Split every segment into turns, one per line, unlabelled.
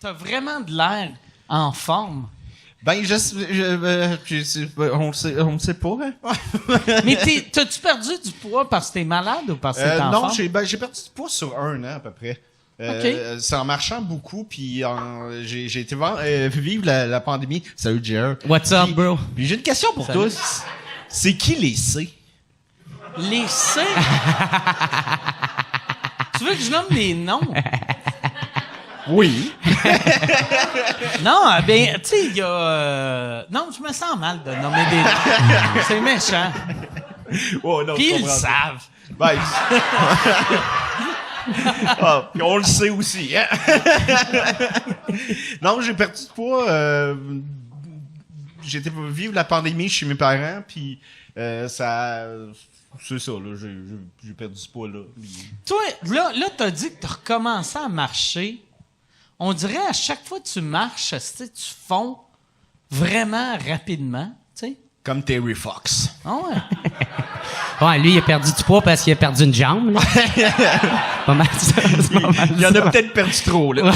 t'as vraiment de l'air en forme.
Ben, on le sait pas, hein?
Mais t'as-tu perdu du poids parce que t'es malade ou parce que t'es en
non,
forme?
j'ai perdu du poids sur 1 an, à peu près. C'est en marchant beaucoup, puis j'ai été vivre la pandémie. Salut, JR.
What's up, bro?
Puis j'ai une question pour toi. C'est qui les C?
Les C? Tu veux que je nomme des noms?
Oui.
Non, ben, tu sais, il y a... non, je me sens mal de nommer des noms. C'est méchant.
Oh, non,
Puis
je
ils le
comprends.
savent.
Ben, puis on le sait aussi, hein? Non, j'ai perdu de poids. J'étais vivre la pandémie chez mes parents, puis ça... C'est ça, là. J'ai perdu du poids, là.
Toi, là t'as dit que t'as recommencé à marcher. On dirait à chaque fois que tu marches, tu fonds vraiment rapidement, tu sais.
Comme Terry Fox.
Ah ouais.
Ouais, lui, il a perdu du poids parce qu'il a perdu une jambe. Là. Pas mal ça. C'est pas mal
Il y en a
ça.
peut-être perdu trop, là.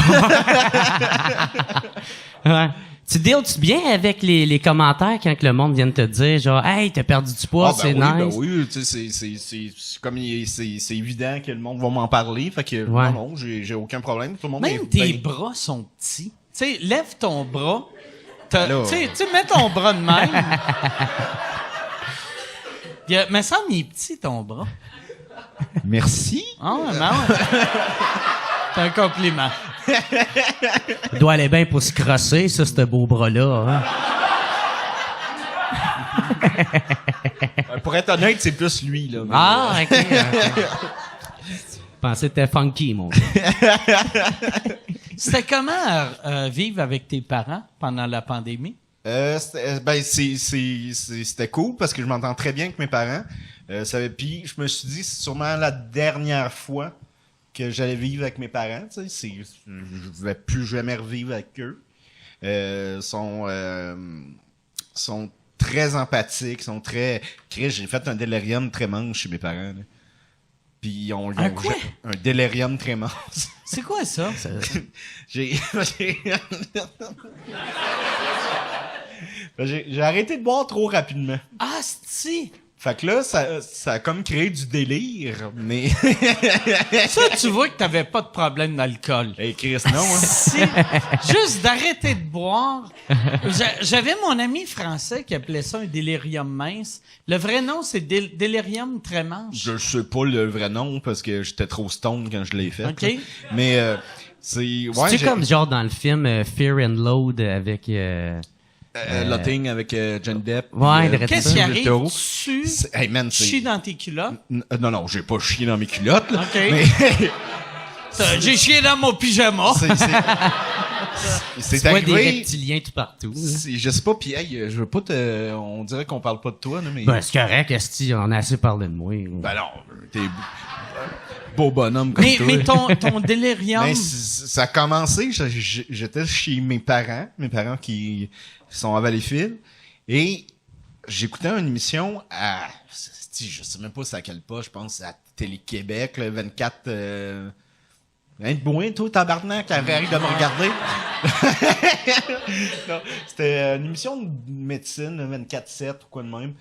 Ouais. Tu deals-tu bien avec les commentaires quand que le monde vient de te dire genre « Hey, t'as perdu du poids, c'est
oui,
nice.
Ben oui, tu sais, c'est comme c'est évident que le monde va m'en parler, fait que
Ouais.
non, j'ai aucun problème. Tout le monde
Même
est
tes
bien.
bras sont petits. Tu sais, lève ton bras. Tu
Là.
sais, mets ton bras de même. Me semble qu'il est petit, ton bras.
Merci.
Ah ouais, ben ouais. C'est un compliment.
Il doit aller bien pour se crosser, ça, ce beau bras-là. Hein?
Pour être honnête, c'est plus lui, là. Mais,
Ah, OK. Je pensais que t'étais funky, mon gars.
C'était comment vivre avec tes parents pendant la pandémie?
C'était cool parce que je m'entends très bien avec mes parents. Puis je me suis dit, c'est sûrement la dernière fois que j'allais vivre avec mes parents. Tu sais, je vais plus jamais revivre avec eux. Sont très empathiques, sont très... Chris, j'ai fait un délirium trémance chez mes parents. Là. Puis ils ont
Un quoi?
un délirium trémance.
C'est quoi ça?
J'ai arrêté de boire trop rapidement.
Ah, si!
Fait que là, ça a comme créé du délire, mais...
Ça, tu vois que t'avais pas de problème d'alcool.
Hey Chris, non, hein?
Si, juste d'arrêter de boire. J'avais mon ami français qui appelait ça un délirium mince. Le vrai nom, c'est délirium trémanche.
Je sais pas le vrai nom parce que j'étais trop stone quand je l'ai fait.
OK.
là. Mais c'est... Ouais,
C'est comme genre dans le film Fear and Load avec...
Lotting avec Johnny Depp.
Ouais,
puis,
il
Qu'est-ce qui
Will
arrive?
Ferrell.
Tu
Hey man, c'est...
chies dans tes culottes?
Non, j'ai pas chié dans mes culottes, là.
OK.
Mais
J'ai chié dans mon pyjama.
c'est
Tu vois des
arrivé...
reptiliens tout partout. là.
Je sais pas, pis hey, je veux pas te... On dirait qu'on parle pas de toi, là, mais...
Ben, c'est correct, esti, on a assez parlé de moi.
Ben non, t'es beau bonhomme comme toi.
Mais ton délirium...
Ben, ça a commencé, j'étais chez mes parents qui sont à Valleyfield, et j'écoutais une émission à... Je sais même pas c'est à quel pas, je pense à Télé-Québec, le 24... Hein, de boin, toi, tabarnak, arrive de me regarder. Non, c'était une émission de médecine, le 24/7 ou quoi de même,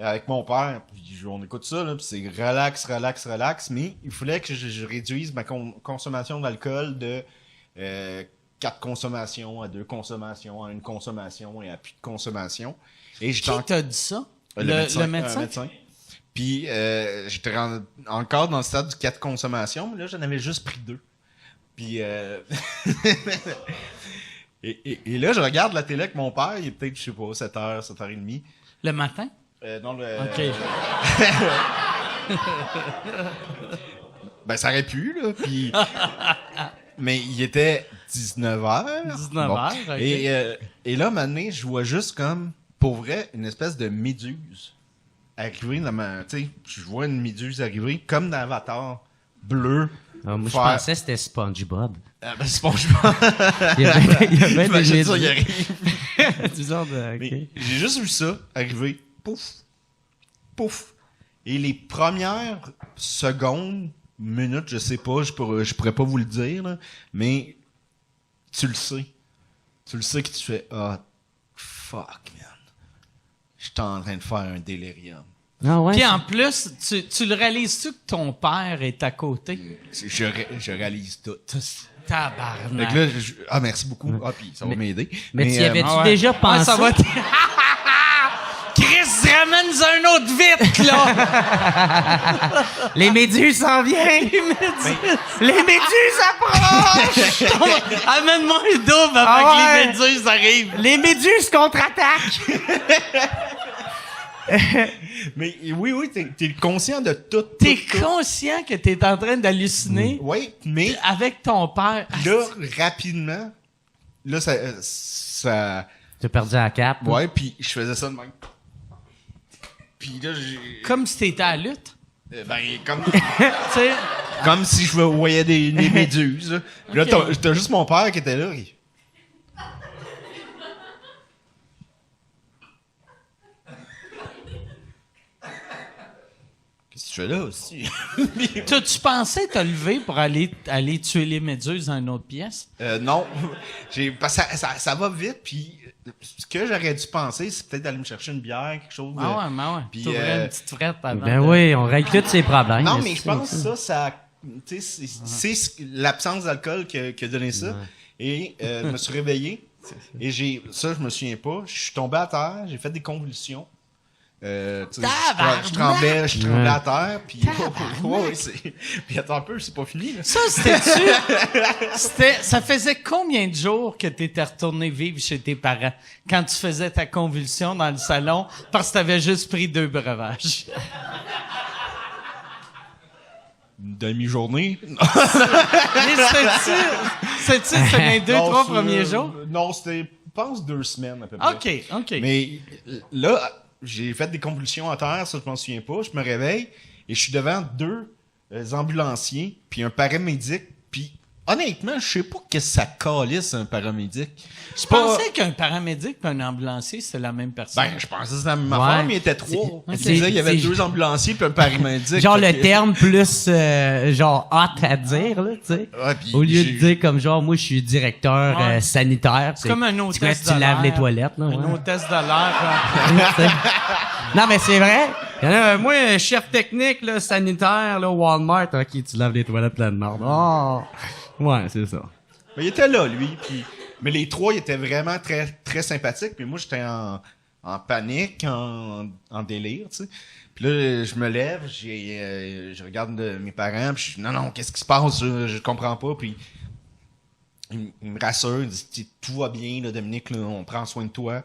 avec mon père. Puis on écoute ça, là, puis c'est relax, mais il fallait que je réduise ma consommation d'alcool de 4 consommations à 2 consommations, à 1 consommation et à plus de consommation. Et
Qui t'a dit ça?
le
médecin?
médecin. Puis j'étais encore dans le stade du 4 consommations, mais là, j'en avais juste pris 2. Puis et là, je regarde la télé avec mon père, il est peut-être, je sais pas, 7h, 7h30.
Le matin?
Non,
OK.
Ben, ça aurait pu, là, puis... Mais il était 19h.
19h, OK.
Et là, maintenant, je vois juste comme, pour vrai, une espèce de méduse arriver dans ma... Tu sais, je vois une méduse arriver, comme dans Avatar, bleu.
Ah, moi, je
Faire-
pensais que c'était SpongeBob.
Ben, c'est pas... Je
Il y avait des
Imagine ça, il
méduses.
arrive.
Du genre de... ok.
Mais j'ai juste vu ça arriver, pouf, pouf. Et les premières secondes, minutes, je sais pas, je pourrais pas vous le dire, là, mais tu le sais. Tu le sais que tu fais « Ah, fuck, man. Je suis en train de faire un délirium. »
Ah ouais.
Puis en plus, tu le réalises-tu que ton père est à côté?
Je réalise tout.
Tabarnak.
Fait que là, ah, merci beaucoup. Ah, puis ça va m'aider.
Mais tu y avais-tu
Ah ouais.
déjà pensé?
Ouais, ça va. Chris, ramène-nous un autre vite, là!
Les méduses s'en viennent! Les méduses approchent!
Amène-moi un double avant
Ah
que
ouais.
les méduses arrivent.
Les méduses contre-attaquent!
Mais oui, t'es conscient de tout.
T'es
tout.
conscient que t'es en train d'halluciner
Oui, mais
avec ton père.
là, rapidement, là, ça
T'as perdu la cape.
ouais, puis je faisais ça de même. Puis là, j'ai...
Comme si t'étais à la lutte.
Ben, comme...
Tu sais,
Comme si je voyais des méduses. Là, Puis là,
Ok.
t'as juste mon père qui était là. Qu'est-ce que tu fais là aussi?
t'as-tu pensé te lever pour aller tuer les méduses dans une autre pièce?
Non. Parce que ça va vite, puis ce que j'aurais dû penser, c'est peut-être d'aller me chercher une bière, quelque chose.
Ah ouais, mais ouais.
Puis,
T'ouvrais une petite frette avant.
Ben
de-
oui, on règle tous ces problèmes.
Non, mais je pense que ça tu sais, l'absence d'alcool qui a donné ça. Et je me suis réveillé. Et je me souviens pas. Je suis tombé à terre, j'ai fait des convulsions. Tu sais,
Tabarnak!
je tremblais
Ouais.
à terre, puis
Tabarnak!
puis attends un peu, c'est pas fini là.
Ça, ça faisait combien de jours que t'étais retourné vivre chez tes parents quand tu faisais ta convulsion dans le salon parce que t'avais juste pris 2 breuvages?
Une demi-journée.
Mais c'était les 2-3 premiers jours?
Non, c'était, je pense, 2 semaines à peu près.
OK.
Mais là, j'ai fait des convulsions à terre, ça je m'en souviens pas. Je me réveille et je suis devant 2 ambulanciers puis un paramédic. Puis honnêtement, je sais pas qu'est-ce que ça calisse un paramédic.
Je pensais qu'un paramédic et un ambulancier, c'était la même personne.
Ben, je pensais que c'était la même
Ouais.
affaire, mais il y était 3.
C'est-
Tu disais, il y avait
c'est-
2 ambulanciers puis un paramédic.
Genre
Fait
le
que-
terme plus genre hot à dire, là, tu sais.
Ouais, puis
Au lieu
j'ai-
de dire comme genre, moi, je suis directeur
Ouais.
sanitaire.
c'est comme un
c'est
hôtesse
quoi,
de
tu laves
l'air.
les toilettes, là.
Un
ouais.
hôtesse de l'air.
Tu sais. Non, mais c'est vrai. Il y en a, moi, chef technique, là, sanitaire, là, Walmart. OK, tu laves les toilettes plein de merde. Oh. Ouais, c'est ça.
Mais il était là, lui. Puis... Mais les 3, ils étaient vraiment très, très sympathiques. Puis moi, j'étais en panique, en délire, tu sais. Puis là, je me lève, je regarde mes parents, puis je dis, non, qu'est-ce qui se passe? Je comprends pas. Puis il me rassure, il dit, tout va bien, là, Dominique, là, on prend soin de toi.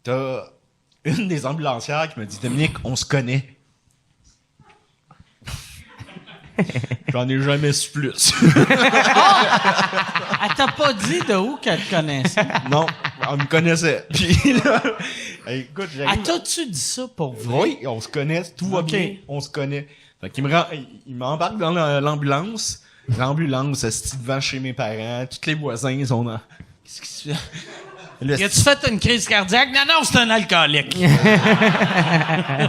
T'as une des ambulancières qui me dit, Dominique, on se connaît. J'en ai jamais su plus.
Elle t'a pas dit de où qu'elle te connaissait.
Non, on me connaissait. Puis là, écoute, j'arrive.
Elle t'a-tu dit ça pour vrai?
Oui, on se connaît, tout va
Ok.
bien, on se connaît. Fait qu'il il m'embarque dans l'ambulance. L'ambulance, c'est devant chez mes parents. Tous les voisins sont dans... Qu'est-ce qui se fait? Le
Y a-tu fait une crise cardiaque? Non, c'est un alcoolique.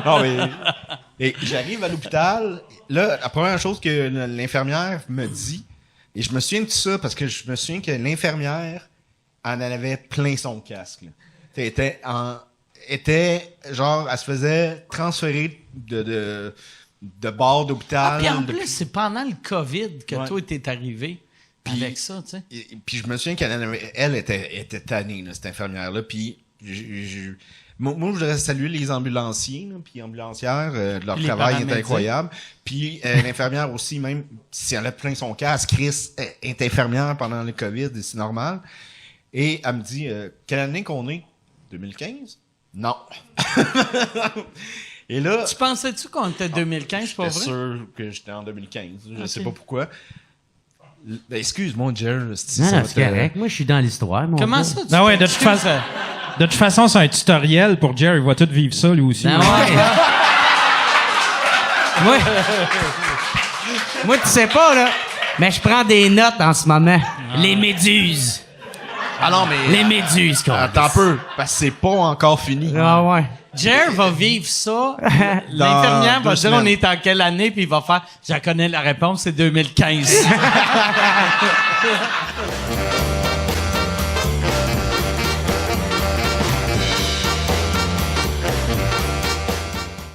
Non, mais... Et j'arrive à l'hôpital. Là, la première chose que l'infirmière me dit, et je me souviens de ça parce que je me souviens que l'infirmière en avait plein son casque. Là. Était genre, elle se faisait transférer de bord d'hôpital.
Ah, puis en
de-
plus, c'est pendant le COVID que
Ouais.
toi, t'es arrivé
Puis-
avec ça, tu sais.
Et puis je me souviens qu'elle était tannée, là, cette infirmière-là. Puis moi, je voudrais saluer les ambulanciers, là, puis ambulancières. Leur
Puis les
travail est
paramédics.
incroyable. Puis l'infirmière aussi, même si elle a plein son casque, Chris est infirmière pendant le COVID, et c'est normal. Et elle me dit, quelle année qu'on est? 2015? Non. Et là,
Tu pensais-tu qu'on était 2015, pas
j'étais
vrai?
sûr que j'étais en 2015. Je
Ok.
sais pas pourquoi. Ben, excuse-moi, Jerry.
Non, non, c'est correct. Moi, je suis dans l'histoire, mon
Comment
gars.
ça, tu
Ah ouais,
t'excuses?
de toute façon, c'est un tutoriel pour Jerry. Il va tout vivre ça, lui aussi.
Ben ouais. Moi, tu sais pas, là. Mais je prends des notes en ce moment. Les méduses.
Ah non, mais...
Les méduses, quoi.
Attends un peu, parce que c'est pas encore fini.
Ah ouais.
Jer va vivre ça. L'infirmière va
2
dire
semaines.
on est en quelle année, puis il va faire je la connais la réponse, c'est 2015.